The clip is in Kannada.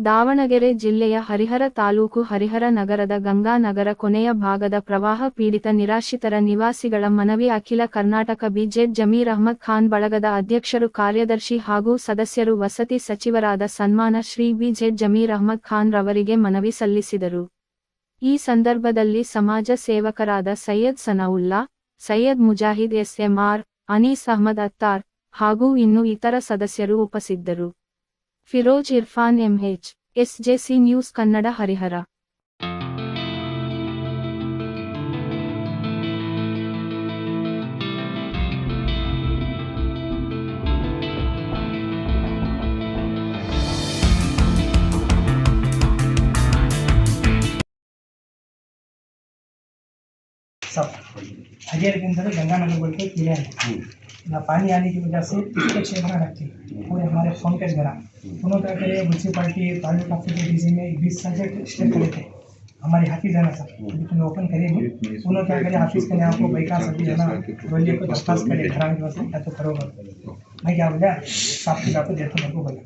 ದಾವಣಗೆರೆ ಜಿಲ್ಲೆಯ ಹರಿಹರ ತಾಲೂಕು ಹರಿಹರ ನಗರದ ಗಂಗಾನಗರ ಕೊನೆಯ ಭಾಗದ ಪ್ರವಾಹ ಪೀಡಿತ ನಿರಾಶ್ರಿತರ ನಿವಾಸಿಗಳ ಮನವಿ ಅಖಿಲ ಕರ್ನಾಟಕ ಬಿಜೆಡ್ ಜಮೀರ್ ಅಹ್ಮದ್ ಖಾನ್ ಬಳಗದ ಅಧ್ಯಕ್ಷರು ಕಾರ್ಯದರ್ಶಿ ಹಾಗೂ ಸದಸ್ಯರು ವಸತಿ ಸಚಿವರಾದ ಸನ್ಮಾನ ಶ್ರೀ ಬಿಜೆಡ್ ಜಮೀರ್ ಅಹ್ಮದ್ ಖಾನ್ ರವರಿಗೆ ಮನವಿ ಸಲ್ಲಿಸಿದರು. ಈ ಸಂದರ್ಭದಲ್ಲಿ ಸಮಾಜ ಸೇವಕರಾದ ಸೈಯದ್ ಸನಾವುಲ್ಲಾ, ಸೈಯದ್ ಮುಜಾಹಿದ್ ಎಸ್ಎಂಆರ್, ಅನೀಸ್ ಅಹ್ಮದ್ ಅತ್ತಾರ್ ಹಾಗೂ ಇನ್ನು ಇತರ ಸದಸ್ಯರು ಉಪಸ್ಥಿತರು. Firoz Irfan M H, S J C news Kannada Harihar. सब हरियर के अंदर गंगानगर बोल के किले हैं ना, पानी आने की वजह से पिछले 6 घंटा रखते पूरे हमारे फोन के घर उन्होंने क्या करे, म्यूनसिपालिटी तालुका ऑफिस में 20 सब्जेक्ट स्टेप करे थे हमारे हाफिज है ना सर, लेकिन ओपन करेंगे उन्होंने क्या करे, ऑफिस के यहाँ को बैठा सभी है ना बोलिए को दरखास्त करे घर में या तो करोगे मैं क्या बोला साफ की बात देता मेरे को बोला